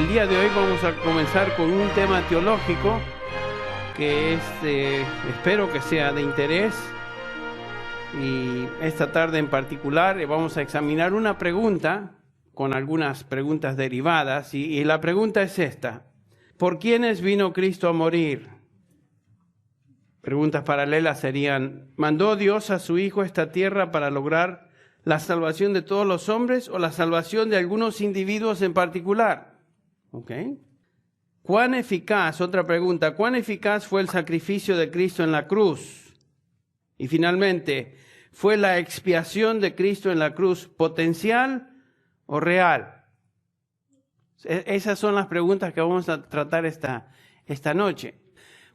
El día de hoy vamos a comenzar con un tema teológico que espero que sea de interés, y esta tarde en particular vamos a examinar una pregunta con algunas preguntas derivadas, y la pregunta es esta: ¿por quiénes vino Cristo a morir? Preguntas paralelas serían: ¿mandó Dios a su Hijo a esta tierra para lograr la salvación de todos los hombres o la salvación de algunos individuos en particular? ¿Okay? ¿Cuán eficaz, otra pregunta, cuán eficaz fue el sacrificio de Cristo en la cruz? Y finalmente, ¿fue la expiación de Cristo en la cruz potencial o real? Esas son las preguntas que vamos a tratar esta noche.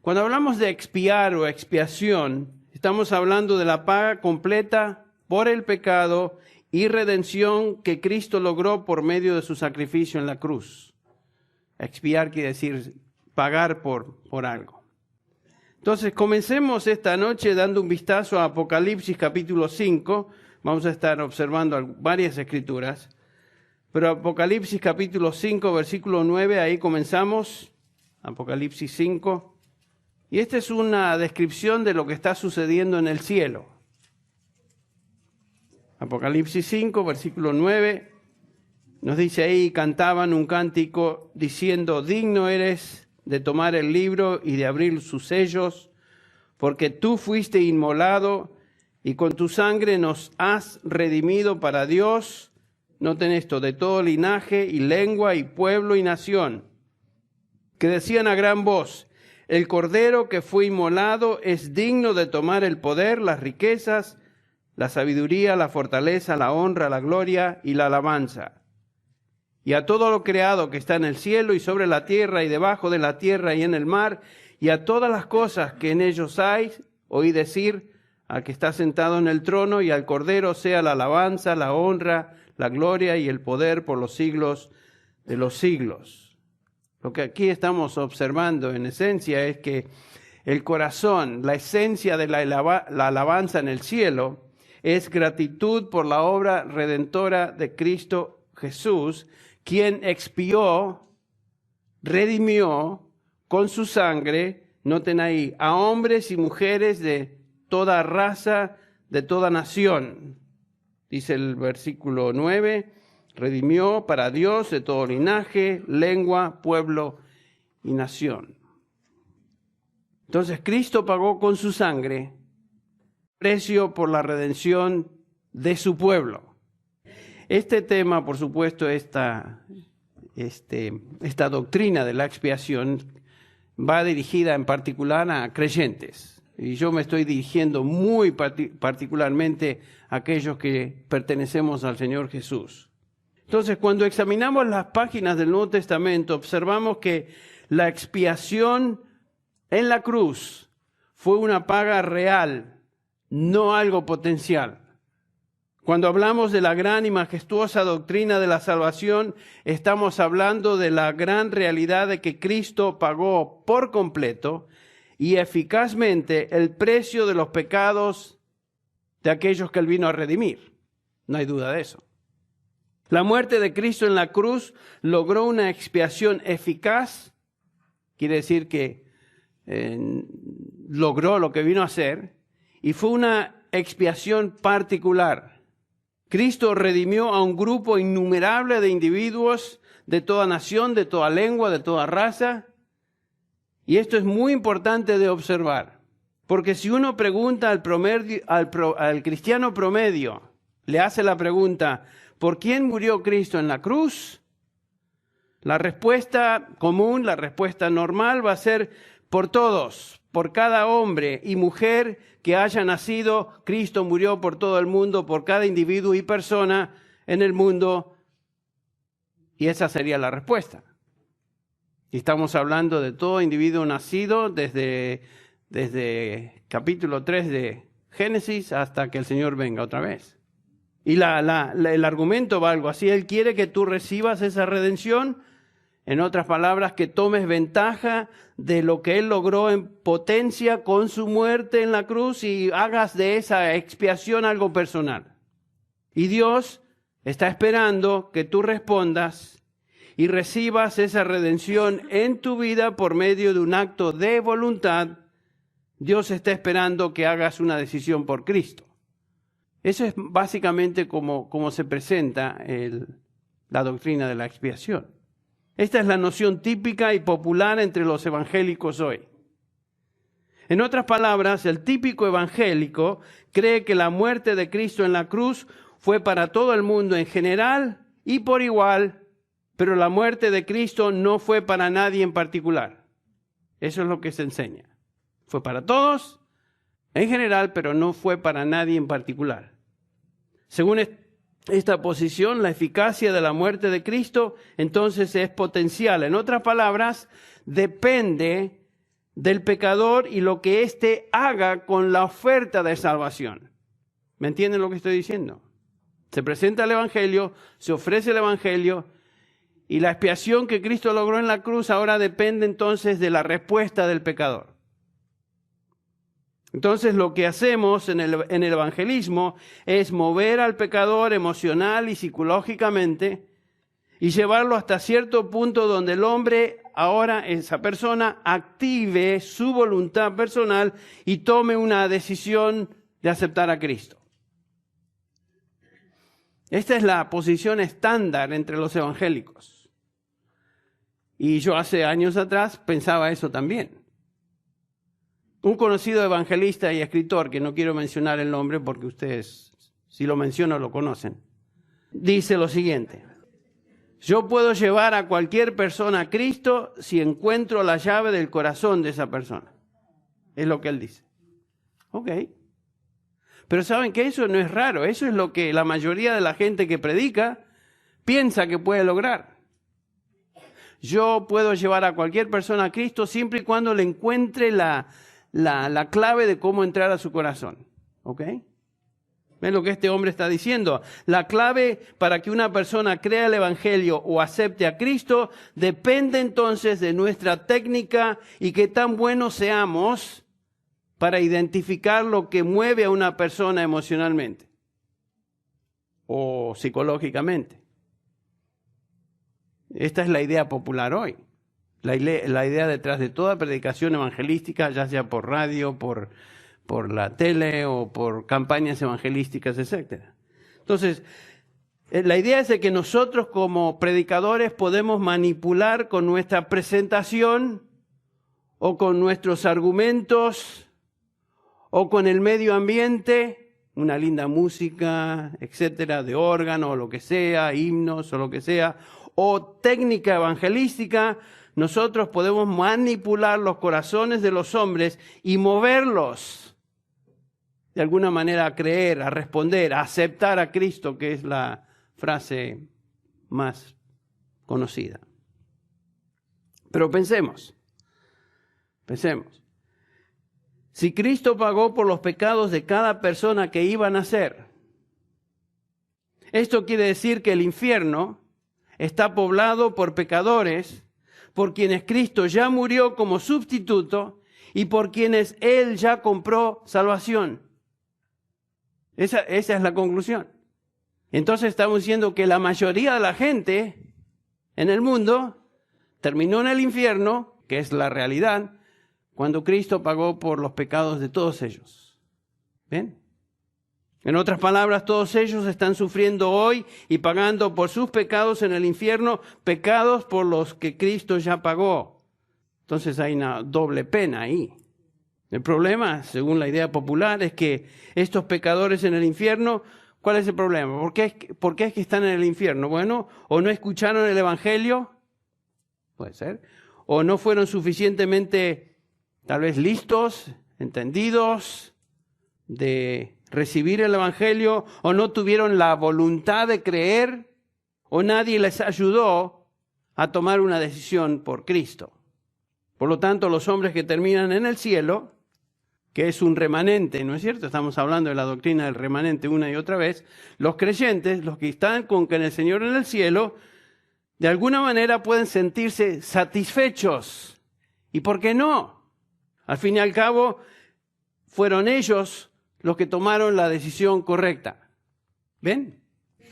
Cuando hablamos de expiar o expiación, estamos hablando de la paga completa por el pecado y redención que Cristo logró por medio de su sacrificio en la cruz. Expiar quiere decir pagar por algo. Entonces, comencemos esta noche dando un vistazo a Apocalipsis capítulo 5. Vamos a estar observando varias escrituras. Pero Apocalipsis capítulo 5, versículo 9, ahí comenzamos. Apocalipsis 5. Y esta es una descripción de lo que está sucediendo en el cielo. Apocalipsis 5, versículo 9. Nos dice ahí: cantaban un cántico diciendo: digno eres de tomar el libro y de abrir sus sellos, porque tú fuiste inmolado y con tu sangre nos has redimido para Dios. Noten esto: de todo linaje y lengua y pueblo y nación, que decían a gran voz: el Cordero que fue inmolado es digno de tomar el poder, las riquezas, la sabiduría, la fortaleza, la honra, la gloria y la alabanza. Y a todo lo creado que está en el cielo y sobre la tierra y debajo de la tierra y en el mar, y a todas las cosas que en ellos hay, oí decir al que está sentado en el trono y al Cordero sea la alabanza, la honra, la gloria y el poder por los siglos de los siglos. Lo que aquí estamos observando en esencia es que el corazón, la esencia de la alabanza en el cielo, es gratitud por la obra redentora de Cristo Jesús, quien expió, redimió con su sangre, noten ahí, a hombres y mujeres de toda raza, de toda nación. Dice el versículo 9, redimió para Dios de todo linaje, lengua, pueblo y nación. Entonces Cristo pagó con su sangre precio por la redención de su pueblo. Este tema, por supuesto, esta doctrina de la expiación va dirigida en particular a creyentes. Y yo me estoy dirigiendo muy particularmente a aquellos que pertenecemos al Señor Jesús. Entonces, cuando examinamos las páginas del Nuevo Testamento, observamos que la expiación en la cruz fue una paga real, no algo potencial. Cuando hablamos de la gran y majestuosa doctrina de la salvación, estamos hablando de la gran realidad de que Cristo pagó por completo y eficazmente el precio de los pecados de aquellos que Él vino a redimir. No hay duda de eso. La muerte de Cristo en la cruz logró una expiación eficaz, quiere decir que logró lo que vino a hacer, y fue una expiación particular. Cristo redimió a un grupo innumerable de individuos de toda nación, de toda lengua, de toda raza. Y esto es muy importante de observar, porque si uno pregunta al cristiano promedio, le hace la pregunta: ¿por quién murió Cristo en la cruz? La respuesta común, la respuesta normal va a ser: por todos, por cada hombre y mujer que haya nacido. Cristo murió por todo el mundo, por cada individuo y persona en el mundo. Y esa sería la respuesta. Y estamos hablando de todo individuo nacido desde capítulo 3 de Génesis hasta que el Señor venga otra vez. Y el argumento va algo así: Él quiere que tú recibas esa redención. En otras palabras, que tomes ventaja de lo que Él logró en potencia con su muerte en la cruz y hagas de esa expiación algo personal. Y Dios está esperando que tú respondas y recibas esa redención en tu vida por medio de un acto de voluntad, Dios está esperando que hagas una decisión por Cristo. Eso es básicamente como se presenta la doctrina de la expiación. Esta es la noción típica y popular entre los evangélicos hoy. En otras palabras, el típico evangélico cree que la muerte de Cristo en la cruz fue para todo el mundo en general y por igual, pero la muerte de Cristo no fue para nadie en particular. Eso es lo que se enseña. Fue para todos en general, pero no fue para nadie en particular. Según esta posición, la eficacia de la muerte de Cristo entonces es potencial. En otras palabras, depende del pecador y lo que éste haga con la oferta de salvación. ¿Me entienden lo que estoy diciendo? Se presenta el Evangelio, se ofrece el Evangelio, y la expiación que Cristo logró en la cruz ahora depende entonces de la respuesta del pecador. Entonces lo que hacemos en el evangelismo es mover al pecador emocional y psicológicamente y llevarlo hasta cierto punto donde el hombre, ahora esa persona, active su voluntad personal y tome una decisión de aceptar a Cristo. Esta es la posición estándar entre los evangélicos. Y yo hace años atrás pensaba eso también. Un conocido evangelista y escritor, que no quiero mencionar el nombre porque ustedes, si lo menciono, lo conocen, dice lo siguiente: yo puedo llevar a cualquier persona a Cristo si encuentro la llave del corazón de esa persona. Es lo que él dice. Ok. Pero ¿saben que eso no es raro? Eso es lo que la mayoría de la gente que predica piensa que puede lograr. Yo puedo llevar a cualquier persona a Cristo siempre y cuando le encuentre la clave de cómo entrar a su corazón. ¿Ok? ¿Ven lo que este hombre está diciendo? La clave para que una persona crea el Evangelio o acepte a Cristo depende entonces de nuestra técnica y qué tan buenos seamos para identificar lo que mueve a una persona emocionalmente o psicológicamente. Esta es la idea popular hoy. La idea detrás de toda predicación evangelística, ya sea por radio, por la tele o por campañas evangelísticas, etc. Entonces, la idea es de que nosotros como predicadores podemos manipular con nuestra presentación o con nuestros argumentos o con el medio ambiente, una linda música, etcétera, de órgano o lo que sea, himnos o lo que sea, o técnica evangelística. Nosotros podemos manipular los corazones de los hombres y moverlos de alguna manera a creer, a responder, a aceptar a Cristo, que es la frase más conocida. Pero pensemos. Si Cristo pagó por los pecados de cada persona que iba a nacer, esto quiere decir que el infierno está poblado por pecadores, por quienes Cristo ya murió como sustituto y por quienes Él ya compró salvación. Esa es la conclusión. Entonces estamos diciendo que la mayoría de la gente en el mundo terminó en el infierno, que es la realidad, cuando Cristo pagó por los pecados de todos ellos. ¿Ven? En otras palabras, todos ellos están sufriendo hoy y pagando por sus pecados en el infierno, pecados por los que Cristo ya pagó. Entonces hay una doble pena ahí. El problema, según la idea popular, es que estos pecadores en el infierno, ¿cuál es el problema? ¿Por qué es que están en el infierno? Bueno, o no escucharon el Evangelio, puede ser, o no fueron suficientemente, tal vez, listos, entendidos de recibir el Evangelio, o no tuvieron la voluntad de creer, o nadie les ayudó a tomar una decisión por Cristo. Por lo tanto, los hombres que terminan en el cielo, que es un remanente, ¿no es cierto? Estamos hablando de la doctrina del remanente una y otra vez. Los creyentes, los que están con el Señor en el cielo, de alguna manera pueden sentirse satisfechos. ¿Y por qué no? Al fin y al cabo, fueron ellos los que tomaron la decisión correcta. ¿Ven?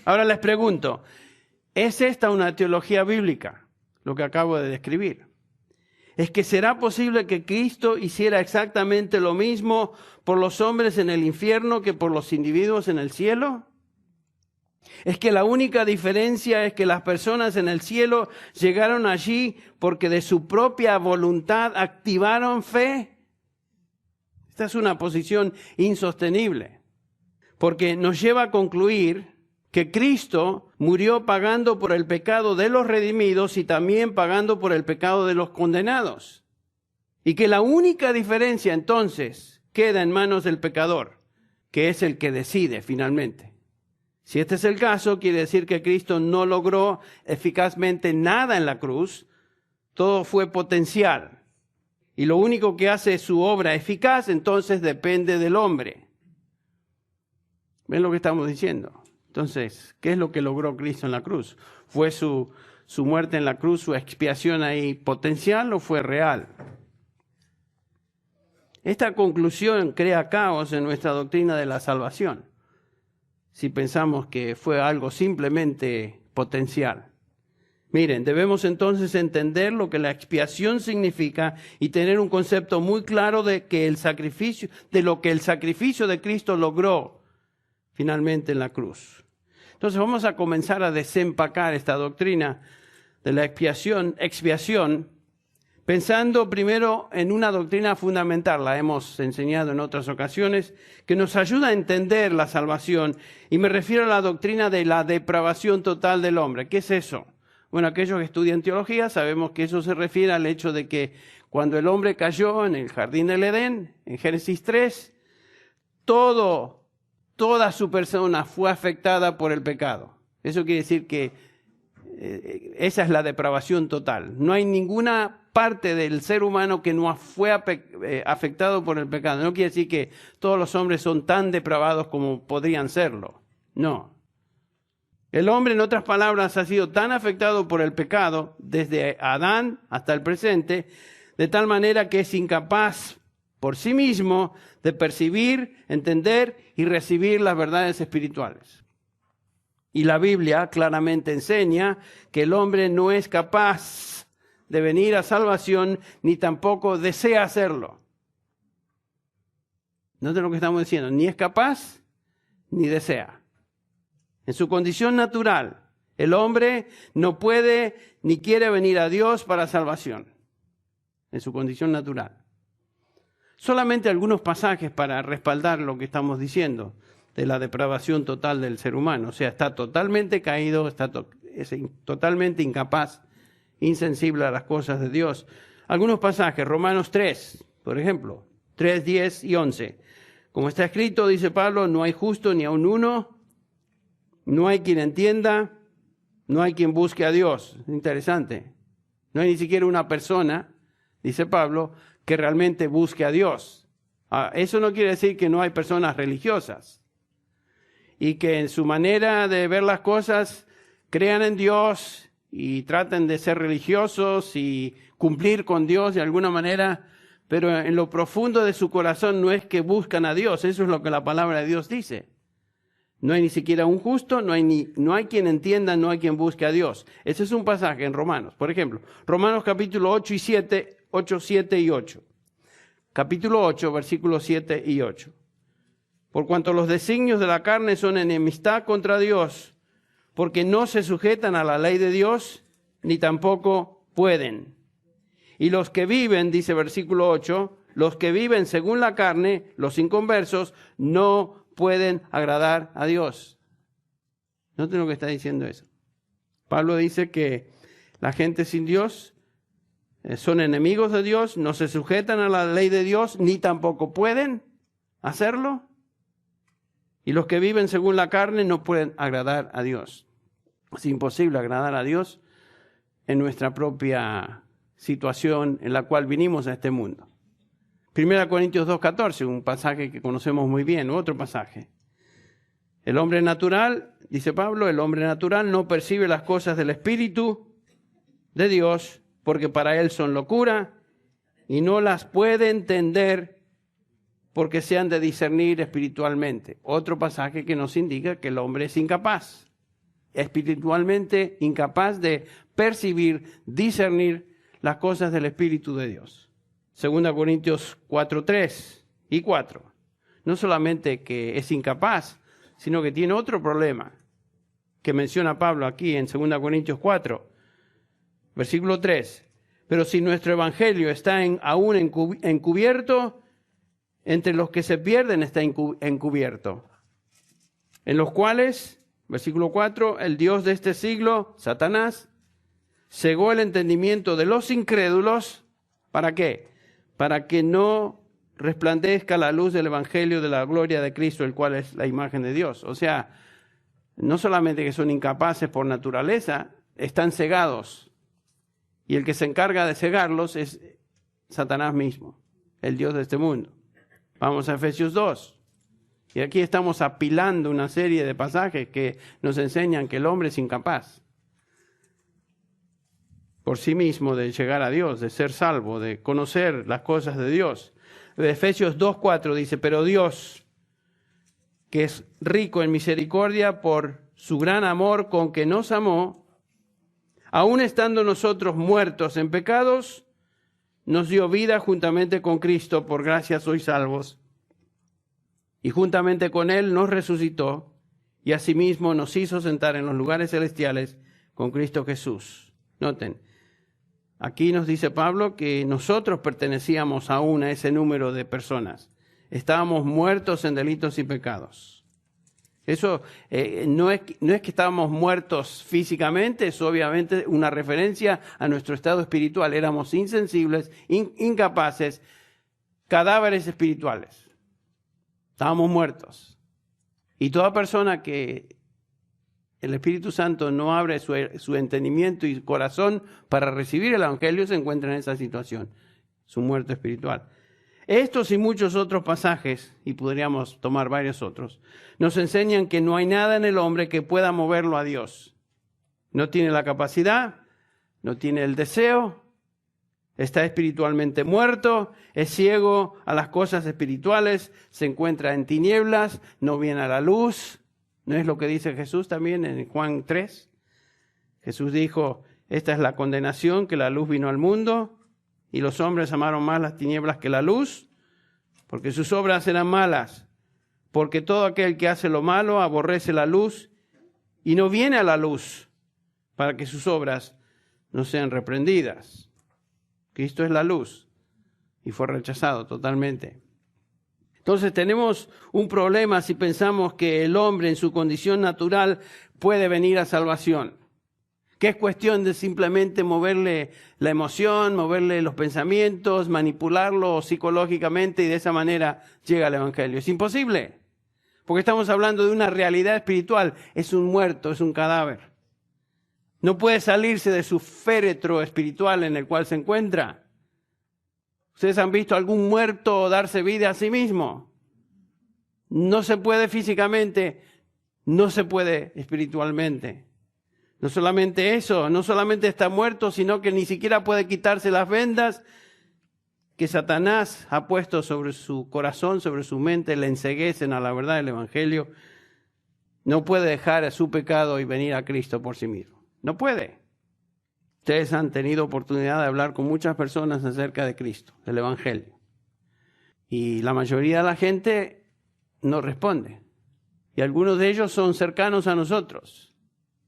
Ahora les pregunto, ¿Es esta una teología bíblica? Lo que acabo de describir. ¿Es que será posible que Cristo hiciera exactamente lo mismo por los hombres en el infierno que por los individuos en el cielo? ¿Es que la única diferencia es que las personas en el cielo llegaron allí porque de su propia voluntad activaron fe? Esta es una posición insostenible, porque nos lleva a concluir que Cristo murió pagando por el pecado de los redimidos y también pagando por el pecado de los condenados. Y que la única diferencia entonces queda en manos del pecador, que es el que decide finalmente. Si este es el caso, quiere decir que Cristo no logró eficazmente nada en la cruz, todo fue potencial. Y lo único que hace su obra eficaz, entonces depende del hombre. ¿Ven lo que estamos diciendo? Entonces, ¿qué es lo que logró Cristo en la cruz? ¿Fue su muerte en la cruz, su expiación ahí potencial o fue real? Esta conclusión crea caos en nuestra doctrina de la salvación, si pensamos que fue algo simplemente potencial. Miren, debemos entonces entender lo que la expiación significa y tener un concepto muy claro de lo que el sacrificio de Cristo logró finalmente en la cruz. Entonces vamos a comenzar a desempacar esta doctrina de la expiación, pensando primero en una doctrina fundamental, la hemos enseñado en otras ocasiones, que nos ayuda a entender la salvación, y me refiero a la doctrina de la depravación total del hombre. ¿Qué es eso? Bueno, aquellos que estudian teología sabemos que eso se refiere al hecho de que cuando el hombre cayó en el jardín del Edén, en Génesis 3, toda su persona fue afectada por el pecado. Eso quiere decir que esa es la depravación total. No hay ninguna parte del ser humano que no fue afectado por el pecado. No quiere decir que todos los hombres son tan depravados como podrían serlo. No. El hombre, en otras palabras, ha sido tan afectado por el pecado desde Adán hasta el presente, de tal manera que es incapaz por sí mismo de percibir, entender y recibir las verdades espirituales. Y la Biblia claramente enseña que el hombre no es capaz de venir a salvación, ni tampoco desea hacerlo. Noten lo que estamos diciendo, ni es capaz, ni desea. En su condición natural, el hombre no puede ni quiere venir a Dios para salvación. En su condición natural. Solamente algunos pasajes para respaldar lo que estamos diciendo de la depravación total del ser humano. O sea, está totalmente caído, es totalmente incapaz, insensible a las cosas de Dios. Algunos pasajes, Romanos 3, por ejemplo, 3, 10 y 11. Como está escrito, dice Pablo, no hay justo ni aun uno, no hay quien entienda, no hay quien busque a Dios. Interesante. No hay ni siquiera una persona, dice Pablo, que realmente busque a Dios. Eso no quiere decir que no hay personas religiosas y que en su manera de ver las cosas crean en Dios y traten de ser religiosos y cumplir con Dios de alguna manera, pero en lo profundo de su corazón no es que buscan a Dios. Eso es lo que la palabra de Dios dice. No hay ni siquiera un justo, no hay quien entienda, no hay quien busque a Dios. Ese es un pasaje en Romanos. Por ejemplo, Romanos capítulo 8, 7 y 8. Capítulo 8, versículos 7 y 8. Por cuanto los designios de la carne son enemistad contra Dios, porque no se sujetan a la ley de Dios, ni tampoco pueden. Y los que viven, dice versículo 8, los que viven según la carne, los inconversos, no pueden agradar a Dios. Noten lo que está diciendo eso. Pablo dice que la gente sin Dios son enemigos de Dios, no se sujetan a la ley de Dios, ni tampoco pueden hacerlo. Y los que viven según la carne no pueden agradar a Dios. Es imposible agradar a Dios en nuestra propia situación en la cual vinimos a este mundo. 1 Corintios 2:14, un pasaje que conocemos muy bien, otro pasaje. El hombre natural, dice Pablo, el hombre natural no percibe las cosas del Espíritu de Dios, porque para él son locura, y no las puede entender porque se han de discernir espiritualmente. Otro pasaje que nos indica que el hombre es incapaz. espiritualmente incapaz de percibir, discernir las cosas del Espíritu de Dios. 2 Corintios 4:3 y 4. No solamente que es incapaz, sino que tiene otro problema que menciona Pablo aquí en 2 Corintios 4, versículo 3. Pero si nuestro evangelio está aún encubierto, entre los que se pierden está encubierto, en los cuales, versículo 4, el Dios de este siglo, Satanás, cegó el entendimiento de los incrédulos. ¿Para qué? Para que no resplandezca la luz del evangelio de la gloria de Cristo, el cual es la imagen de Dios. O sea, no solamente que son incapaces por naturaleza, están cegados. Y el que se encarga de cegarlos es Satanás mismo, el Dios de este mundo. Vamos a Efesios 2. Y aquí estamos apilando una serie de pasajes que nos enseñan que el hombre es incapaz por sí mismo de llegar a Dios, de ser salvo, de conocer las cosas de Dios. Efesios 2:4 dice, pero Dios, que es rico en misericordia por su gran amor con que nos amó, aun estando nosotros muertos en pecados, nos dio vida juntamente con Cristo, por gracia sois salvos. Y juntamente con Él nos resucitó y asimismo nos hizo sentar en los lugares celestiales con Cristo Jesús. Noten, aquí nos dice Pablo que nosotros pertenecíamos aún a ese número de personas. Estábamos muertos en delitos y pecados. Eso no es que estábamos muertos físicamente, es obviamente una referencia a nuestro estado espiritual. Éramos insensibles, incapaces, cadáveres espirituales. Estábamos muertos. Y toda persona que el Espíritu Santo no abre su entendimiento y corazón para recibir el Evangelio se encuentra en esa situación, su muerte espiritual. Estos y muchos otros pasajes, y podríamos tomar varios otros, nos enseñan que no hay nada en el hombre que pueda moverlo a Dios. No tiene la capacidad, no tiene el deseo, está espiritualmente muerto, es ciego a las cosas espirituales, se encuentra en tinieblas, no viene a la luz. ¿No es lo que dice Jesús también en Juan 3? Jesús dijo, esta es la condenación, que la luz vino al mundo, y los hombres amaron más las tinieblas que la luz, porque sus obras eran malas. Porque todo aquel que hace lo malo aborrece la luz y no viene a la luz para que sus obras no sean reprendidas. Cristo es la luz y fue rechazado totalmente. Entonces tenemos un problema si pensamos que el hombre en su condición natural puede venir a salvación. Que es cuestión de simplemente moverle la emoción, moverle los pensamientos, manipularlo psicológicamente y de esa manera llega al Evangelio. Es imposible, porque estamos hablando de una realidad espiritual. Es un muerto, es un cadáver. No puede salirse de su féretro espiritual en el cual se encuentra. ¿Ustedes han visto algún muerto darse vida a sí mismo? No se puede físicamente, no se puede espiritualmente. No solamente eso, no solamente está muerto, sino que ni siquiera puede quitarse las vendas que Satanás ha puesto sobre su corazón, sobre su mente, le enceguecen a la verdad del Evangelio. No puede dejar su pecado y venir a Cristo por sí mismo. No puede. Ustedes han tenido oportunidad de hablar con muchas personas acerca de Cristo, del Evangelio. Y la mayoría de la gente no responde. Y algunos de ellos son cercanos a nosotros.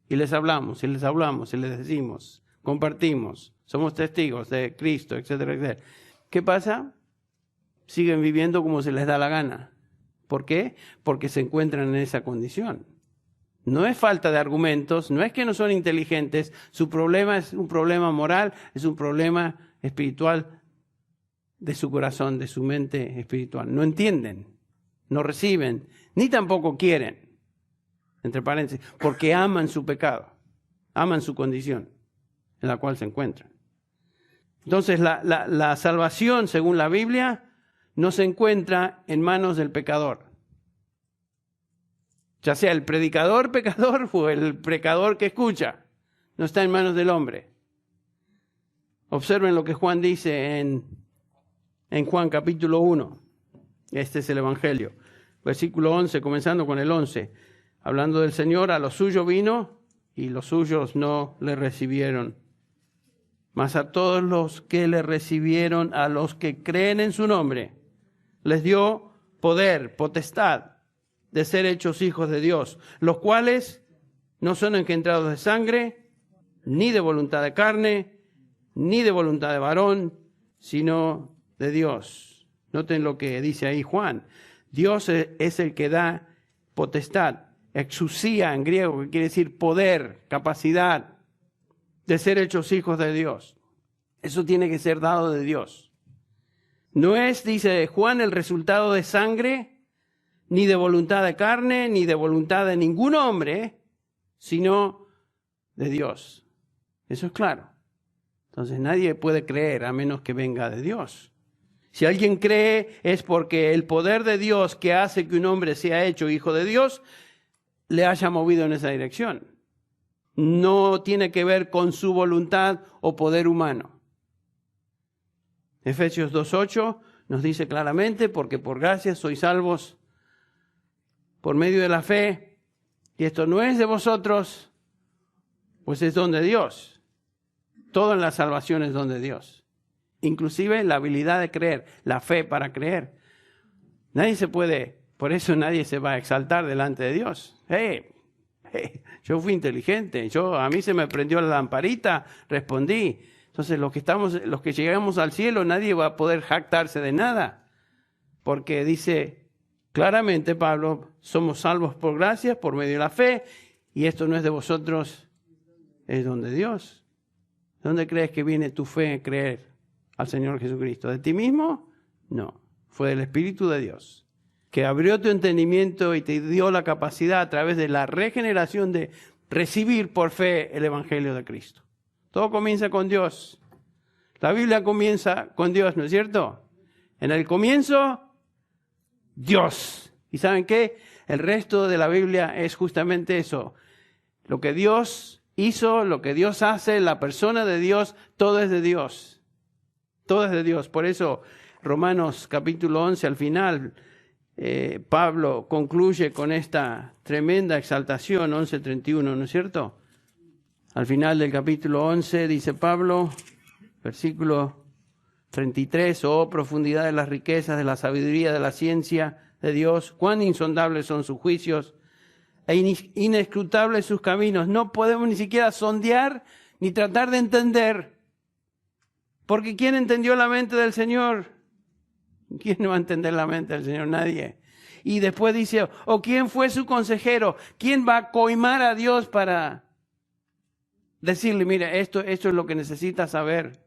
Y les hablamos, y les hablamos, y les decimos, compartimos, somos testigos de Cristo, etcétera, etcétera. ¿Qué pasa? Siguen viviendo como se les da la gana. ¿Por qué? Porque se encuentran en esa condición. No es falta de argumentos, no es que no son inteligentes, su problema es un problema moral, es un problema espiritual de su corazón, de su mente espiritual. No entienden, no reciben, ni tampoco quieren. Entre paréntesis, porque aman su pecado, aman su condición en la cual se encuentran. Entonces, la salvación, según la Biblia, no se encuentra en manos del pecador. Ya sea el predicador pecador o el pecador que escucha, no está en manos del hombre. Observen lo que Juan dice en Juan capítulo 1. Este es el Evangelio. Versículo 11, comenzando con el 11. Hablando del Señor, a lo suyo vino y los suyos no le recibieron. Mas a todos los que le recibieron, a los que creen en su nombre, les dio poder, potestad, de ser hechos hijos de Dios, los cuales no son engendrados de sangre, ni de voluntad de carne, ni de voluntad de varón, sino de Dios. Noten lo que dice ahí Juan. Dios es el que da potestad, exousia en griego, que quiere decir poder, capacidad de ser hechos hijos de Dios. Eso tiene que ser dado de Dios. No es, dice Juan, el resultado de sangre, ni de voluntad de carne, ni de voluntad de ningún hombre, sino de Dios. Eso es claro. Entonces nadie puede creer a menos que venga de Dios. Si alguien cree es porque el poder de Dios que hace que un hombre sea hecho hijo de Dios le haya movido en esa dirección. No tiene que ver con su voluntad o poder humano. Efesios 2:8 nos dice claramente, porque por gracia sois salvos por medio de la fe, y esto no es de vosotros, pues es don de Dios. Todo en la salvación es don de Dios. Inclusive la habilidad de creer, la fe para creer. Nadie se puede, por eso nadie se va a exaltar delante de Dios. Yo fui inteligente, a mí se me prendió la lamparita, respondí. Entonces los que llegamos al cielo, nadie va a poder jactarse de nada. Porque dice claramente Pablo, somos salvos por gracia, por medio de la fe, y esto no es de vosotros, es don de Dios. ¿Dónde crees que viene tu fe en creer al Señor Jesucristo? ¿De ti mismo? No, fue del Espíritu de Dios, que abrió tu entendimiento y te dio la capacidad a través de la regeneración de recibir por fe el Evangelio de Cristo. Todo comienza con Dios. La Biblia comienza con Dios, ¿no es cierto? En el comienzo, Dios. ¿Y saben qué? El resto de la Biblia es justamente eso. Lo que Dios hizo, lo que Dios hace, la persona de Dios, todo es de Dios. Todo es de Dios. Por eso, Romanos capítulo 11, al final, Pablo concluye con esta tremenda exaltación, 11:31, ¿no es cierto? Al final del capítulo 11 dice Pablo, versículo 33, oh profundidad de las riquezas, de la sabiduría, de la ciencia de Dios, cuán insondables son sus juicios e inescrutables sus caminos. No podemos ni siquiera sondear ni tratar de entender, porque ¿quién entendió la mente del Señor? ¿Quién no va a entender la mente del Señor? Nadie. Y después dice, ¿o quién fue su consejero? ¿Quién va a coimar a Dios para decirle, mira, esto es lo que necesita saber?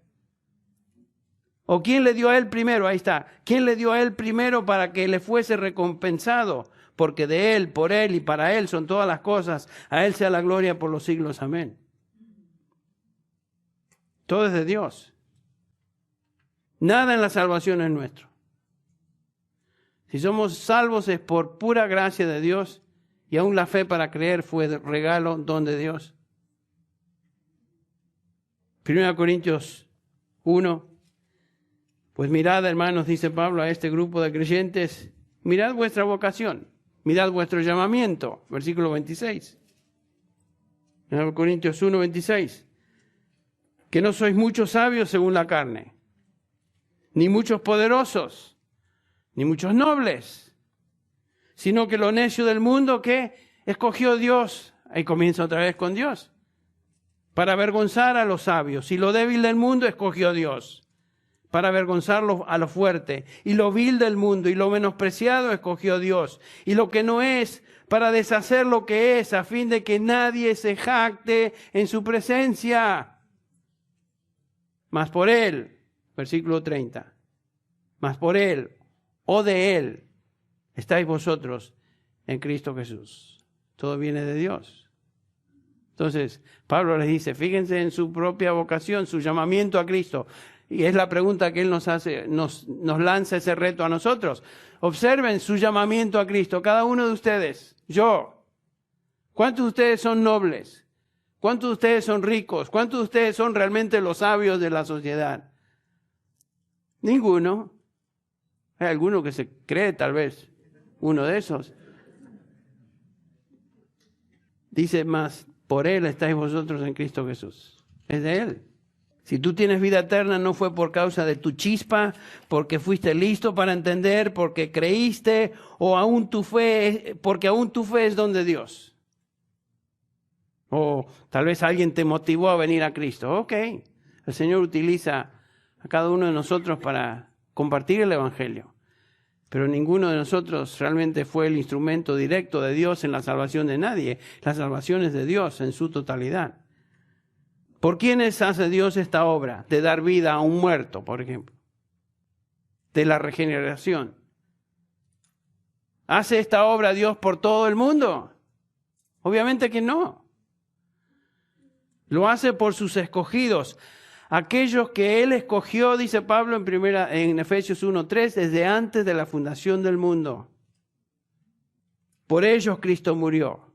¿O quién le dio a él primero? Ahí está. ¿Quién le dio a él primero para que le fuese recompensado? Porque de él, por él y para él son todas las cosas. A él sea la gloria por los siglos. Amén. Todo es de Dios. Nada en la salvación es nuestro. Si somos salvos es por pura gracia de Dios, y aún la fe para creer fue regalo, don de Dios. 1 Corintios 1. Pues mirad, hermanos, dice Pablo a este grupo de creyentes, mirad vuestra vocación, mirad vuestro llamamiento. Versículo 26. 1 Corintios 1, 26. Que no sois muchos sabios según la carne, ni muchos poderosos, ni muchos nobles, sino que lo necio del mundo que escogió Dios, ahí comienza otra vez con Dios, para avergonzar a los sabios, y lo débil del mundo escogió Dios, para avergonzarlo a lo fuerte, y lo vil del mundo y lo menospreciado escogió Dios, y lo que no es, para deshacer lo que es, a fin de que nadie se jacte en su presencia. Mas por él, versículo 30, mas por él, o de él, estáis vosotros en Cristo Jesús. Todo viene de Dios. Entonces, Pablo les dice, fíjense en su propia vocación, su llamamiento a Cristo. Y es la pregunta que él nos hace, nos lanza ese reto a nosotros. Observen su llamamiento a Cristo, cada uno de ustedes, yo. ¿Cuántos de ustedes son nobles? ¿Cuántos de ustedes son ricos? ¿Cuántos de ustedes son realmente los sabios de la sociedad? Ninguno. Hay alguno que se cree tal vez uno de esos. Dice más, por Él estáis vosotros en Cristo Jesús. Es de Él. Si tú tienes vida eterna, no fue por causa de tu chispa, porque fuiste listo para entender, porque creíste, o aún tu fe, porque aún tu fe es don de Dios. O tal vez alguien te motivó a venir a Cristo. Ok, el Señor utiliza a cada uno de nosotros para compartir el Evangelio. Pero ninguno de nosotros realmente fue el instrumento directo de Dios en la salvación de nadie. La salvación es de Dios en su totalidad. ¿Por quiénes hace Dios esta obra? De dar vida a un muerto, por ejemplo. De la regeneración. ¿Hace esta obra Dios por todo el mundo? Obviamente que no. Lo hace por sus escogidos. Aquellos que Él escogió, dice Pablo en Efesios 1:3, desde antes de la fundación del mundo. Por ellos Cristo murió.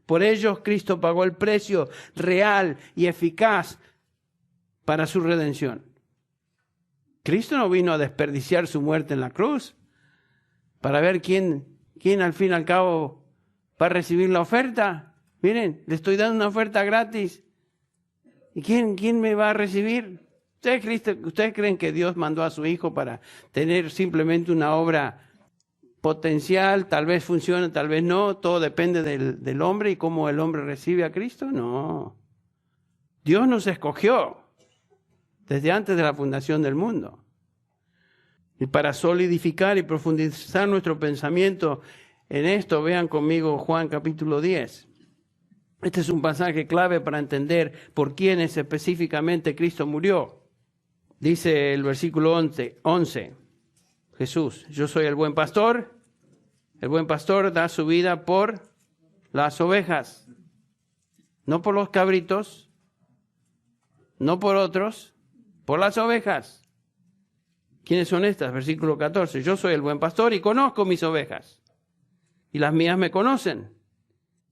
Por ellos Cristo pagó el precio real y eficaz para su redención. Cristo no vino a desperdiciar su muerte en la cruz para ver quién al fin y al cabo va a recibir la oferta. Miren, le estoy dando una oferta gratis. ¿Y quién me va a recibir? ¿Ustedes creen que Dios mandó a su Hijo para tener simplemente una obra potencial? Tal vez funcione, tal vez no. Todo depende del hombre y cómo el hombre recibe a Cristo. No. Dios nos escogió desde antes de la fundación del mundo. Y para solidificar y profundizar nuestro pensamiento en esto, vean conmigo Juan capítulo 10. Este es un pasaje clave para entender por quiénes específicamente Cristo murió. Dice el versículo 11, Jesús, yo soy el buen pastor. El buen pastor da su vida por las ovejas. No por los cabritos, no por otros, por las ovejas. ¿Quiénes son estas? Versículo 14, yo soy el buen pastor y conozco mis ovejas. Y las mías me conocen.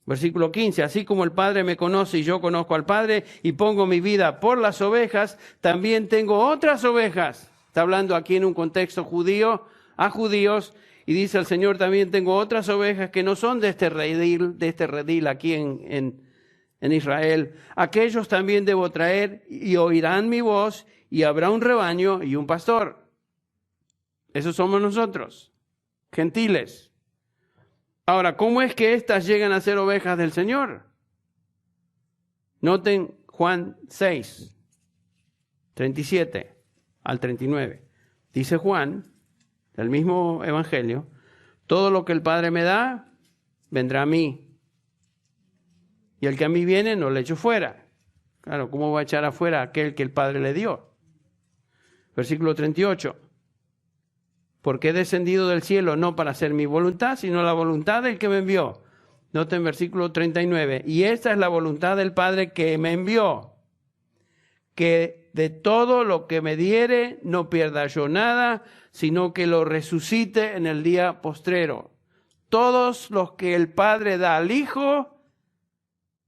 Versículo 15, así como el Padre me conoce y yo conozco al Padre y pongo mi vida por las ovejas, también tengo otras ovejas. Está hablando aquí en un contexto judío, a judíos, y dice el Señor, también tengo otras ovejas que no son de este redil aquí en Israel. Aquellos también debo traer y oirán mi voz y habrá un rebaño y un pastor. Esos somos nosotros, gentiles. Ahora, ¿cómo es que éstas llegan a ser ovejas del Señor? Noten Juan 6, 37 al 39. Dice Juan, del mismo evangelio, todo lo que el Padre me da, vendrá a mí. Y el que a mí viene, no le echo fuera. Claro, ¿cómo va a echar afuera a aquel que el Padre le dio? Versículo 38. Porque he descendido del cielo no para hacer mi voluntad, sino la voluntad del que me envió. Noten versículo 39. Y esta es la voluntad del Padre que me envió, que de todo lo que me diere no pierda yo nada, sino que lo resucite en el día postrero. Todos los que el Padre da al Hijo,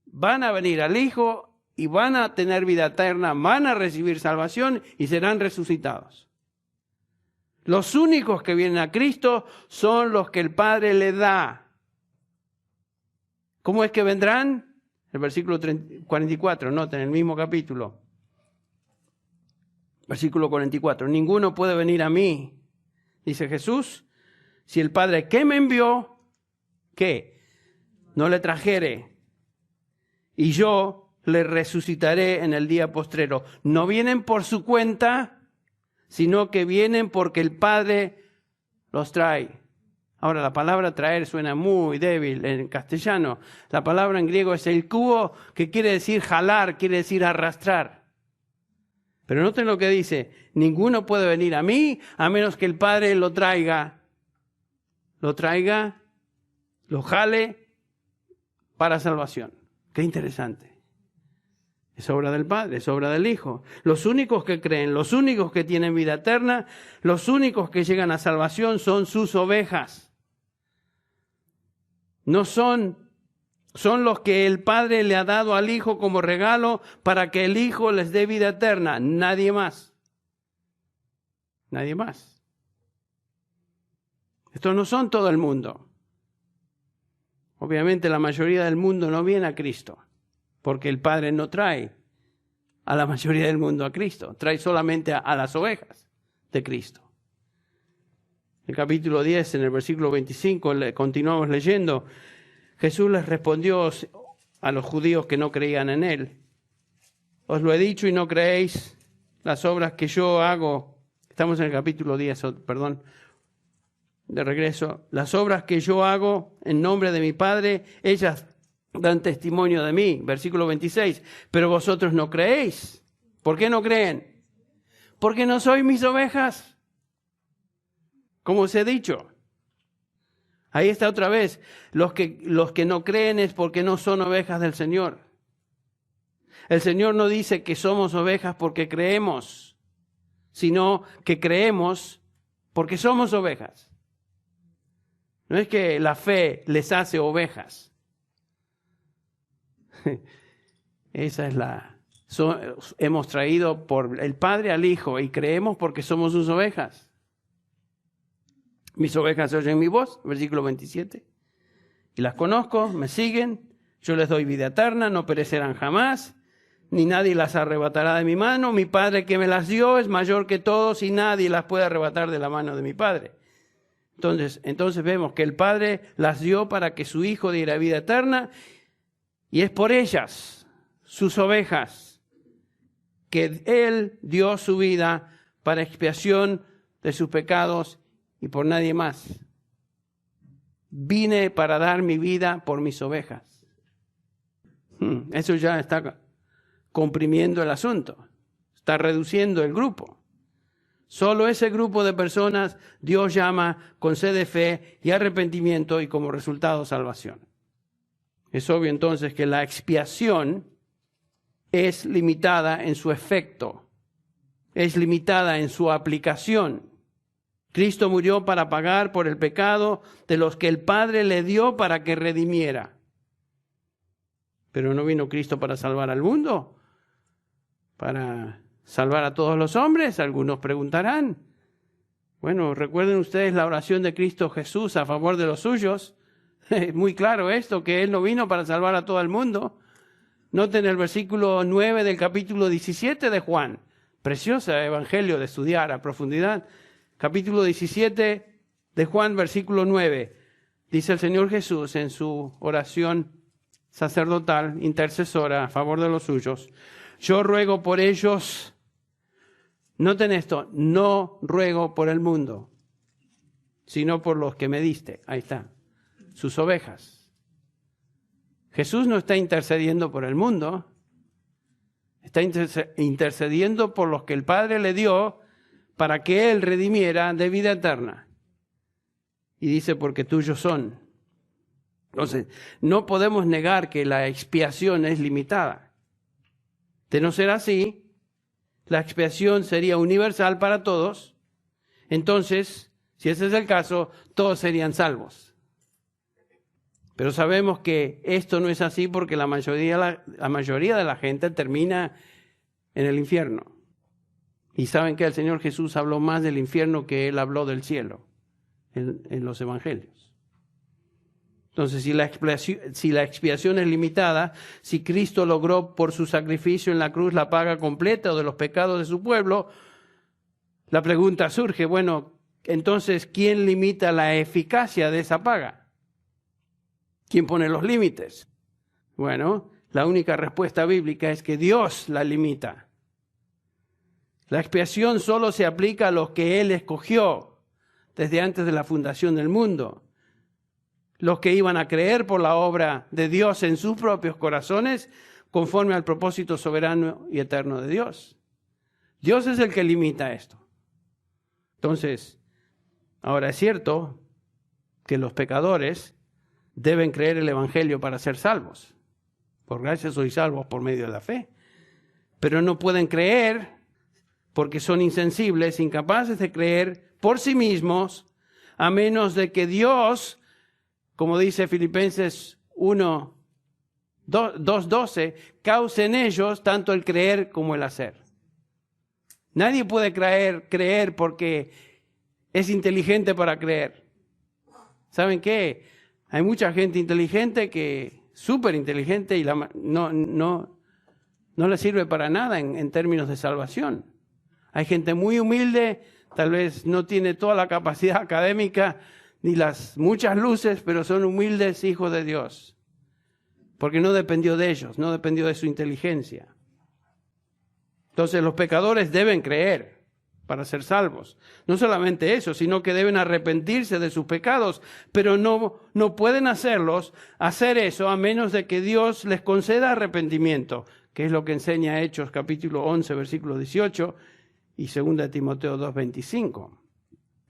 van a venir al Hijo y van a tener vida eterna, van a recibir salvación y serán resucitados. Los únicos que vienen a Cristo son los que el Padre le da. ¿Cómo es que vendrán? El versículo 44, noten, el mismo capítulo. Versículo 44. Ninguno puede venir a mí, dice Jesús, si el Padre que me envió, ¿qué? No le trajere. Y yo le resucitaré en el día postrero. No vienen por su cuenta, sino que vienen porque el Padre los trae. Ahora, la palabra traer suena muy débil en castellano. La palabra en griego es el cubo, que quiere decir jalar, quiere decir arrastrar. Pero noten lo que dice, ninguno puede venir a mí a menos que el Padre lo traiga, lo jale para salvación. Qué interesante. Es obra del Padre, es obra del Hijo. Los únicos que creen, los únicos que tienen vida eterna, los únicos que llegan a salvación son sus ovejas. No son los que el Padre le ha dado al Hijo como regalo para que el Hijo les dé vida eterna. Nadie más. Nadie más. Estos no son todo el mundo. Obviamente la mayoría del mundo no viene a Cristo. porque el Padre no trae a la mayoría del mundo a Cristo, trae solamente a las ovejas de Cristo. El capítulo 10, en el versículo 25, continuamos leyendo, Jesús les respondió a los judíos que no creían en Él: os lo he dicho y no creéis. Las obras que yo hago, estamos en el capítulo 10, perdón, de regreso, las obras que yo hago en nombre de mi Padre, ellas dan testimonio de mí. Versículo 26, pero vosotros no creéis. ¿Por qué no creen? Porque no sois mis ovejas, como os he dicho. Ahí está otra vez, los que no creen es porque no son ovejas del Señor. El Señor no dice que somos ovejas porque creemos, sino que creemos porque somos ovejas. No es que la fe les hace ovejas. Esa es hemos traído por el Padre al Hijo y creemos porque somos sus ovejas. Mis ovejas oyen mi voz, versículo 27. Y las conozco, me siguen, yo les doy vida eterna, no perecerán jamás, ni nadie las arrebatará de mi mano. Mi Padre que me las dio es mayor que todos y nadie las puede arrebatar de la mano de mi Padre. Entonces vemos que el Padre las dio para que su Hijo diera vida eterna, y es por ellas, sus ovejas, que Él dio su vida para expiación de sus pecados y por nadie más. Vine para dar mi vida por mis ovejas. Eso ya está comprimiendo el asunto, está reduciendo el grupo. Solo ese grupo de personas Dios llama con sed de fe y arrepentimiento y como resultado salvación. Es obvio entonces que la expiación es limitada en su efecto, es limitada en su aplicación. Cristo murió para pagar por el pecado de los que el Padre le dio para que redimiera. Pero ¿no vino Cristo para salvar al mundo? ¿Para salvar a todos los hombres? Algunos preguntarán. Bueno, recuerden ustedes la oración de Cristo Jesús a favor de los suyos. Es muy claro esto, que Él no vino para salvar a todo el mundo. Noten el versículo 9 del capítulo 17 de Juan. Preciosa evangelio de estudiar a profundidad. Capítulo 17 de Juan, versículo 9. Dice el Señor Jesús en su oración sacerdotal, intercesora a favor de los suyos: yo ruego por ellos. Noten esto, no ruego por el mundo, sino por los que me diste. Ahí está, sus ovejas. Jesús no está intercediendo por el mundo, está intercediendo por los que el Padre le dio para que Él redimiera de vida eterna. Y dice, porque tuyos son. Entonces, no podemos negar que la expiación es limitada. De no ser así, la expiación sería universal para todos. Entonces, si ese es el caso, todos serían salvos. Pero sabemos que esto no es así porque la mayoría de la gente termina en el infierno. Y saben que el Señor Jesús habló más del infierno que Él habló del cielo en los evangelios. Entonces, si la expiación es limitada, si Cristo logró por su sacrificio en la cruz la paga completa de los pecados de su pueblo, la pregunta surge, bueno, entonces, ¿quién limita la eficacia de esa paga? ¿Quién pone los límites? Bueno, la única respuesta bíblica es que Dios la limita. La expiación solo se aplica a los que Él escogió desde antes de la fundación del mundo. Los que iban a creer por la obra de Dios en sus propios corazones, conforme al propósito soberano y eterno de Dios. Dios es el que limita esto. Entonces, ahora es cierto que los pecadores deben creer el Evangelio para ser salvos. Por gracia sois salvos por medio de la fe. Pero no pueden creer porque son insensibles, incapaces de creer por sí mismos, a menos de que Dios, como dice Filipenses 2:12, cause en ellos tanto el creer como el hacer. Nadie puede creer porque es inteligente para creer. ¿Saben qué? Hay mucha gente inteligente que súper inteligente y no le sirve para nada en términos de salvación. Hay gente muy humilde, tal vez no tiene toda la capacidad académica ni las muchas luces, pero son humildes hijos de Dios. Porque no dependió de ellos, no dependió de su inteligencia. Entonces los pecadores deben creer para ser salvos. No solamente eso, sino que deben arrepentirse de sus pecados, pero no pueden hacer eso a menos de que Dios les conceda arrepentimiento, que es lo que enseña Hechos capítulo 11, versículo 18 y 2 Timoteo 2, 25.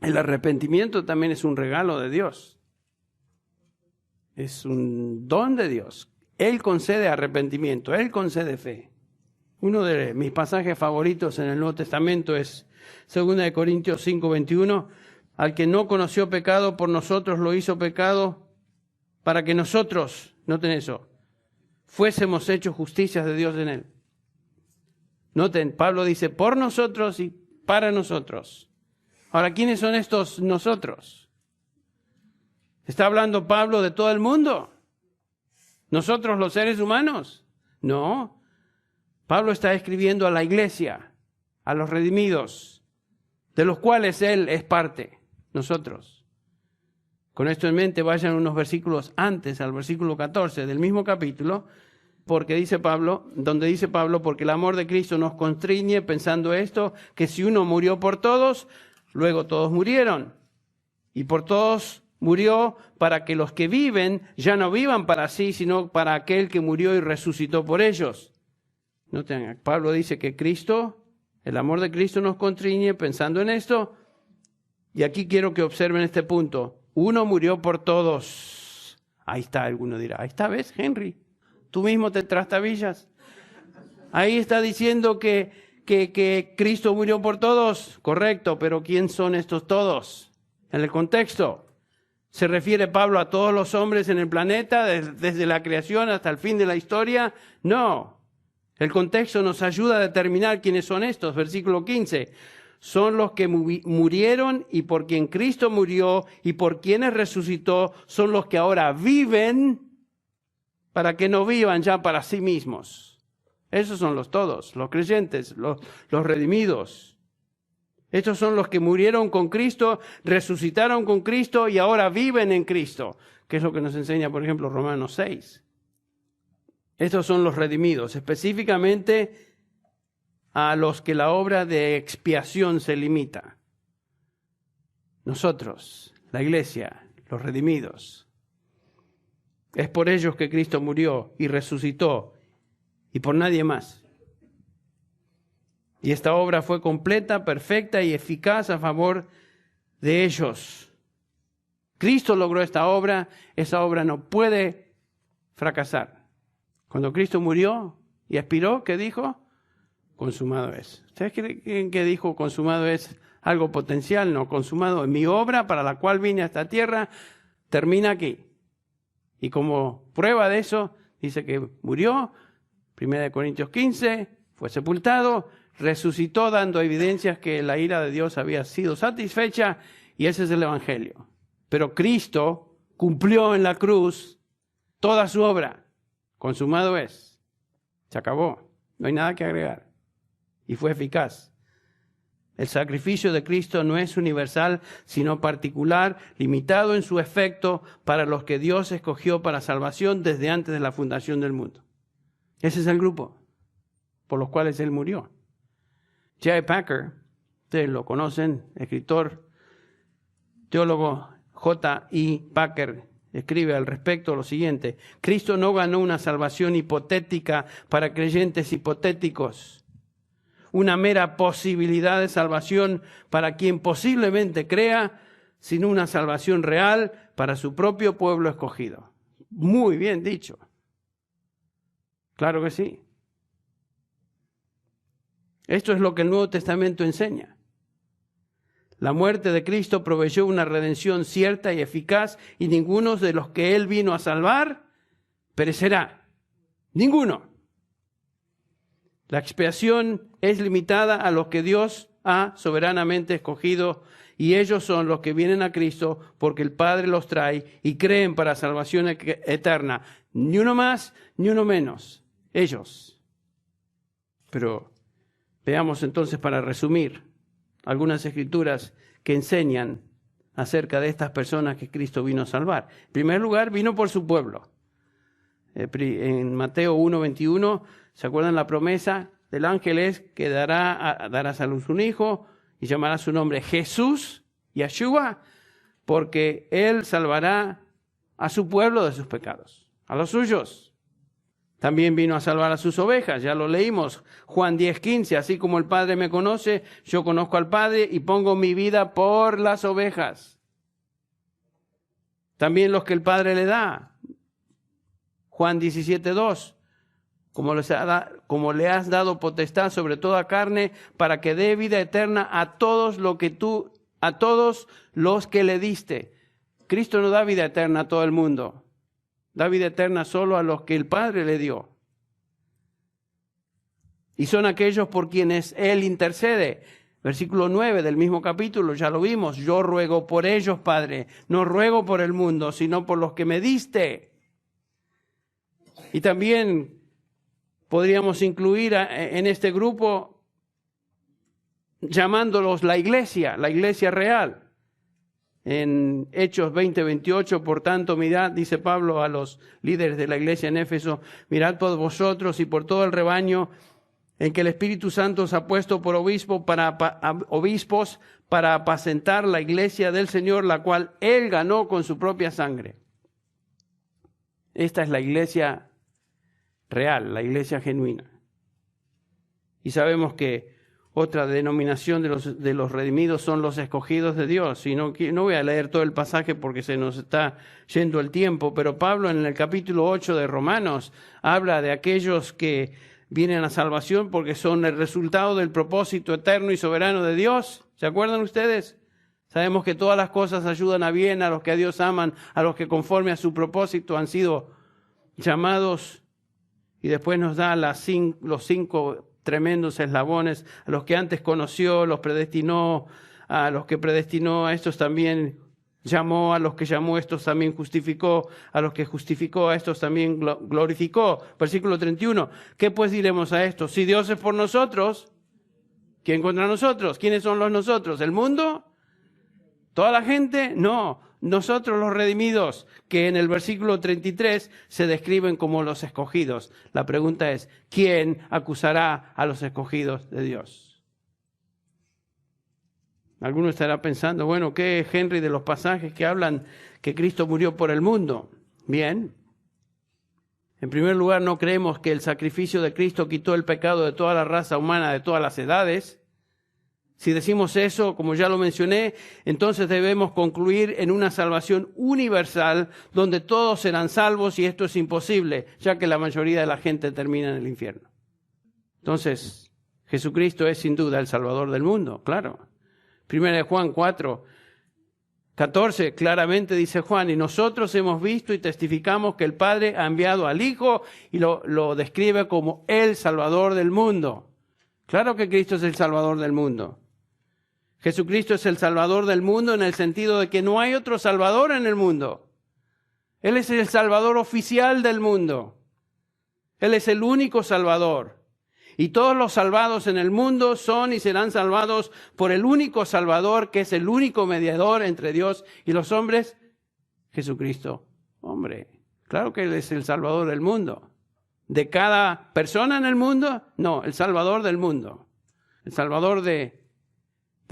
El arrepentimiento también es un regalo de Dios. Es un don de Dios. Él concede arrepentimiento, Él concede fe. Uno de mis pasajes favoritos en el Nuevo Testamento es 2 Corintios 5, 21. Al que no conoció pecado, por nosotros lo hizo pecado, para que nosotros, noten eso, fuésemos hechos justicias de Dios en él. Noten, Pablo dice por nosotros y para nosotros. Ahora, ¿quiénes son estos nosotros? ¿Está hablando Pablo de todo el mundo? ¿Nosotros los seres humanos? No. Pablo está escribiendo a la iglesia, a los redimidos, de los cuales él es parte, nosotros. Con esto en mente, vayan unos versículos antes, al versículo 14 del mismo capítulo, porque dice Pablo, porque el amor de Cristo nos constriñe pensando esto, que si uno murió por todos, luego todos murieron. Y por todos murió para que los que viven ya no vivan para sí, sino para aquel que murió y resucitó por ellos. Noten, Pablo dice que Cristo, el amor de Cristo nos constriñe pensando en esto. Y aquí quiero que observen este punto. Uno murió por todos. Ahí está, alguno dirá, ahí está, ¿ves, Henry? Tú mismo te trastabillas. Ahí está diciendo que Cristo murió por todos. Correcto, pero ¿quién son estos todos? En el contexto, ¿se refiere Pablo a todos los hombres en el planeta, desde la creación hasta el fin de la historia? No. El contexto nos ayuda a determinar quiénes son estos. Versículo 15. Son los que murieron y por quien Cristo murió y por quienes resucitó, son los que ahora viven para que no vivan ya para sí mismos. Esos son los todos, los creyentes, los redimidos. Estos son los que murieron con Cristo, resucitaron con Cristo y ahora viven en Cristo, que es lo que nos enseña, por ejemplo, Romanos 6. Estos son los redimidos, específicamente a los que la obra de expiación se limita. Nosotros, la iglesia, los redimidos. Es por ellos que Cristo murió y resucitó, y por nadie más. Y esta obra fue completa, perfecta y eficaz a favor de ellos. Cristo logró esta obra, esa obra no puede fracasar. Cuando Cristo murió y expiró, ¿qué dijo? Consumado es. ¿Ustedes creen que dijo consumado es algo potencial? No, consumado es mi obra para la cual vine a esta tierra, termina aquí. Y como prueba de eso, dice que murió, 1 Corintios 15, fue sepultado, resucitó dando evidencias que la ira de Dios había sido satisfecha, y ese es el Evangelio. Pero Cristo cumplió en la cruz toda su obra. Consumado es. Se acabó. No hay nada que agregar. Y fue eficaz. El sacrificio de Cristo no es universal, sino particular, limitado en su efecto para los que Dios escogió para salvación desde antes de la fundación del mundo. Ese es el grupo por los cuales Él murió. J.I. Packer, ustedes lo conocen, escritor, teólogo J.I. Packer, escribe al respecto lo siguiente: Cristo no ganó una salvación hipotética para creyentes hipotéticos, una mera posibilidad de salvación para quien posiblemente crea, sino una salvación real para su propio pueblo escogido. Muy bien dicho. Claro que sí. Esto es lo que el Nuevo Testamento enseña. La muerte de Cristo proveyó una redención cierta y eficaz, y ninguno de los que Él vino a salvar perecerá. Ninguno. La expiación es limitada a los que Dios ha soberanamente escogido, y ellos son los que vienen a Cristo porque el Padre los trae y creen para salvación eterna. Ni uno más, ni uno menos. Ellos. Pero veamos entonces, para resumir, algunas escrituras que enseñan acerca de estas personas que Cristo vino a salvar. En primer lugar, vino por su pueblo. En Mateo 1:21, ¿se acuerdan la promesa del ángel? Es que darás a luz un hijo y llamará su nombre Jesús, Yeshua, porque él salvará a su pueblo de sus pecados, a los suyos. También vino a salvar a sus ovejas, ya lo leímos, Juan 10:15, así como el Padre me conoce, yo conozco al Padre y pongo mi vida por las ovejas. También los que el Padre le da, Juan 17:2, como le has dado potestad sobre toda carne, para que dé vida eterna a todos los que le diste. Cristo no da vida eterna a todo el mundo. Da vida eterna solo a los que el Padre le dio. Y son aquellos por quienes Él intercede. Versículo 9 del mismo capítulo, ya lo vimos. Yo ruego por ellos, Padre. No ruego por el mundo, sino por los que me diste. Y también podríamos incluir en este grupo, llamándolos la iglesia real. En Hechos 20:28, por tanto, mirad, dice Pablo a los líderes de la iglesia en Éfeso, mirad por vosotros y por todo el rebaño en que el Espíritu Santo os ha puesto por obispos para apacentar la iglesia del Señor, la cual Él ganó con su propia sangre. Esta es la iglesia real, la iglesia genuina. Y sabemos que otra denominación de los redimidos son los escogidos de Dios. Y no voy a leer todo el pasaje porque se nos está yendo el tiempo, pero Pablo en el capítulo 8 de Romanos habla de aquellos que vienen a salvación porque son el resultado del propósito eterno y soberano de Dios. ¿Se acuerdan ustedes? Sabemos que todas las cosas ayudan a bien a los que a Dios aman, a los que conforme a su propósito han sido llamados. Y después nos da los 5 tremendos eslabones: a los que antes conoció, los predestinó, a los que predestinó, a estos también llamó, a los que llamó, a estos también justificó, a los que justificó, a estos también glorificó. Versículo 31, ¿qué pues diremos a esto? Si Dios es por nosotros, ¿quién contra nosotros? ¿Quiénes son los nosotros? ¿El mundo? ¿Toda la gente? No. Nosotros los redimidos, que en el versículo 33 se describen como los escogidos. La pregunta es, ¿quién acusará a los escogidos de Dios? Alguno estará pensando, bueno, ¿qué es, Henry, de los pasajes que hablan que Cristo murió por el mundo? Bien. En primer lugar, no creemos que el sacrificio de Cristo quitó el pecado de toda la raza humana, de todas las edades. Si decimos eso, como ya lo mencioné, entonces debemos concluir en una salvación universal donde todos serán salvos, y esto es imposible, ya que la mayoría de la gente termina en el infierno. Entonces, Jesucristo es sin duda el Salvador del mundo, claro. 1 Juan 4:14, claramente dice Juan, y nosotros hemos visto y testificamos que el Padre ha enviado al Hijo, y lo describe como el Salvador del mundo. Claro que Cristo es el Salvador del mundo. Jesucristo es el Salvador del mundo en el sentido de que no hay otro Salvador en el mundo. Él es el Salvador oficial del mundo. Él es el único Salvador. Y todos los salvados en el mundo son y serán salvados por el único Salvador, que es el único mediador entre Dios y los hombres, Jesucristo. Hombre, claro que Él es el Salvador del mundo. ¿De cada persona en el mundo? No, el Salvador del mundo. El Salvador del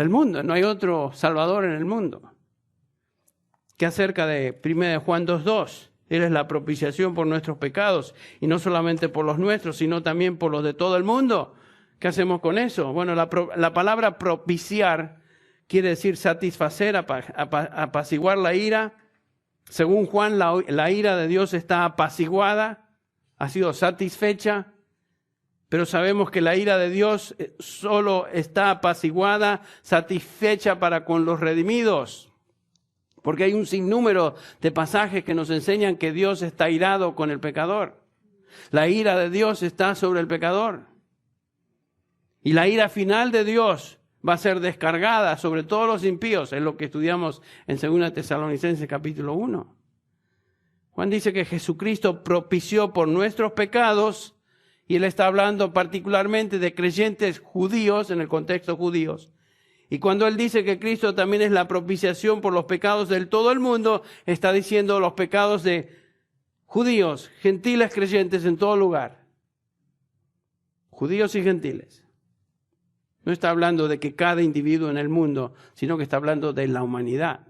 mundo. No hay otro Salvador en el mundo. ¿Qué acerca de 1 Juan 2:2? Él es la propiciación por nuestros pecados, y no solamente por los nuestros, sino también por los de todo el mundo. ¿Qué hacemos con eso? Bueno, la palabra propiciar quiere decir satisfacer, apaciguar la ira. Según Juan, la ira de Dios está apaciguada, ha sido satisfecha, pero sabemos que la ira de Dios solo está apaciguada, satisfecha para con los redimidos. Porque hay un sinnúmero de pasajes que nos enseñan que Dios está airado con el pecador. La ira de Dios está sobre el pecador. Y la ira final de Dios va a ser descargada sobre todos los impíos. Es lo que estudiamos en 2 Tesalonicenses capítulo 1. Juan dice que Jesucristo propició por nuestros pecados, y él está hablando particularmente de creyentes judíos, en el contexto judíos. Y cuando él dice que Cristo también es la propiciación por los pecados de todo el mundo, está diciendo los pecados de judíos, gentiles creyentes en todo lugar. Judíos y gentiles. No está hablando de que cada individuo en el mundo, sino que está hablando de la humanidad.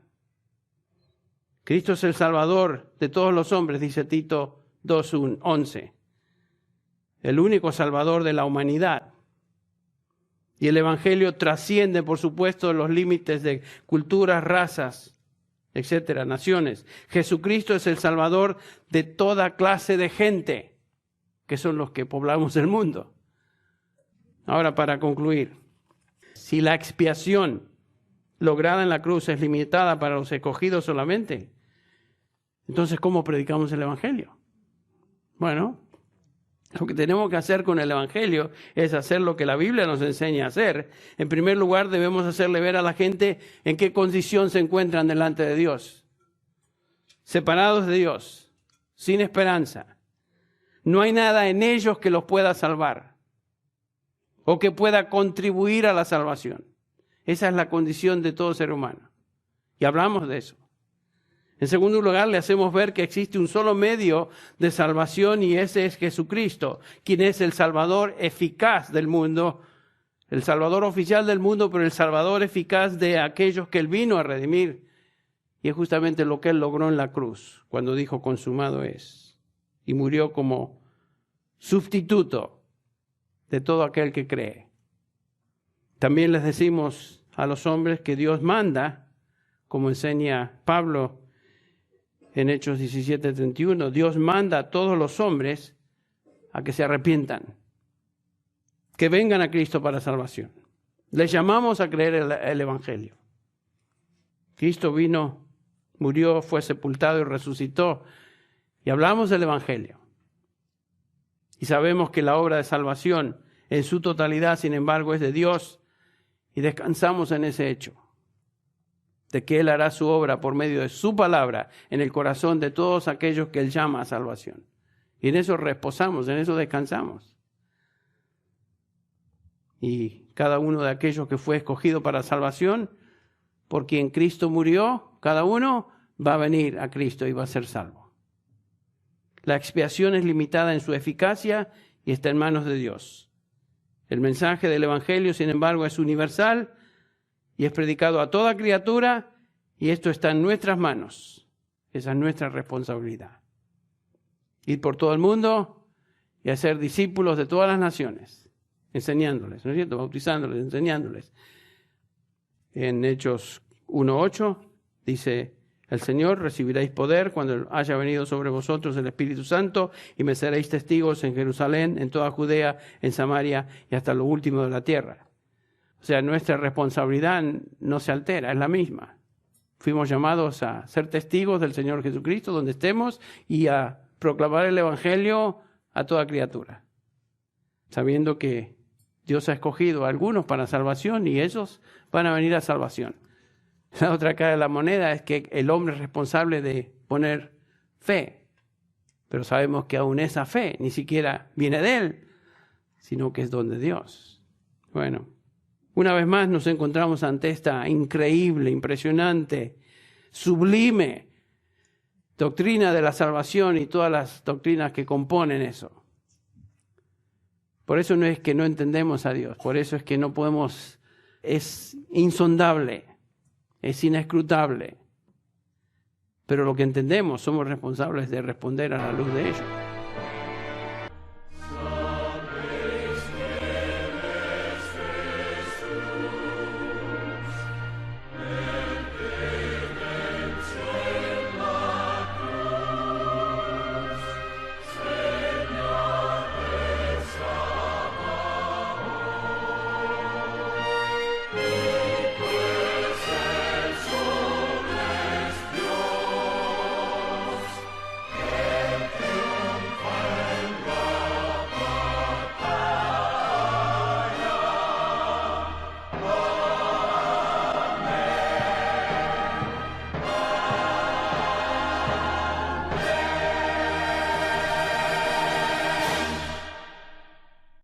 Cristo es el Salvador de todos los hombres, dice Tito 2:11. El único Salvador de la humanidad. Y el Evangelio trasciende, por supuesto, los límites de culturas, razas, etcétera, naciones. Jesucristo es el Salvador de toda clase de gente, que son los que poblamos el mundo. Ahora, para concluir, si la expiación lograda en la cruz es limitada para los escogidos solamente, entonces, ¿cómo predicamos el Evangelio? Bueno, lo que tenemos que hacer con el Evangelio es hacer lo que la Biblia nos enseña a hacer. En primer lugar, debemos hacerle ver a la gente en qué condición se encuentran delante de Dios. Separados de Dios, sin esperanza. No hay nada en ellos que los pueda salvar o que pueda contribuir a la salvación. Esa es la condición de todo ser humano. Y hablamos de eso. En segundo lugar, le hacemos ver que existe un solo medio de salvación y ese es Jesucristo, quien es el Salvador eficaz del mundo, el Salvador oficial del mundo, pero el Salvador eficaz de aquellos que Él vino a redimir. Y es justamente lo que Él logró en la cruz, cuando dijo consumado es. Y murió como sustituto de todo aquel que cree. También les decimos a los hombres que Dios manda, como enseña Pablo en Hechos 17:31, Dios manda a todos los hombres a que se arrepientan, que vengan a Cristo para salvación. Les llamamos a creer el Evangelio. Cristo vino, murió, fue sepultado y resucitó. Y hablamos del Evangelio. Y sabemos que la obra de salvación en su totalidad, sin embargo, es de Dios. Y descansamos en ese hecho, de que Él hará su obra por medio de su palabra en el corazón de todos aquellos que Él llama a salvación. Y en eso reposamos, en eso descansamos. Y cada uno de aquellos que fue escogido para salvación, por quien Cristo murió, cada uno va a venir a Cristo y va a ser salvo. La expiación es limitada en su eficacia y está en manos de Dios. El mensaje del Evangelio, sin embargo, es universal y es predicado a toda criatura, y esto está en nuestras manos. Esa es nuestra responsabilidad. Ir por todo el mundo y hacer discípulos de todas las naciones, enseñándoles, ¿no es cierto? Bautizándoles, enseñándoles. En Hechos 1:8 dice: el Señor, recibiréis poder cuando haya venido sobre vosotros el Espíritu Santo y me seréis testigos en Jerusalén, en toda Judea, en Samaria y hasta lo último de la tierra. O sea, nuestra responsabilidad no se altera, es la misma. Fuimos llamados a ser testigos del Señor Jesucristo donde estemos y a proclamar el Evangelio a toda criatura, sabiendo que Dios ha escogido a algunos para salvación y ellos van a venir a salvación. La otra cara de la moneda es que el hombre es responsable de poner fe, pero sabemos que aún esa fe ni siquiera viene de Él, sino que es don de Dios. Bueno, una vez más nos encontramos ante esta increíble, impresionante, sublime doctrina de la salvación y todas las doctrinas que componen eso. Por eso no es que no entendemos a Dios, por eso es que no podemos, es insondable, es inescrutable. Pero lo que entendemos, somos responsables de responder a la luz de ello.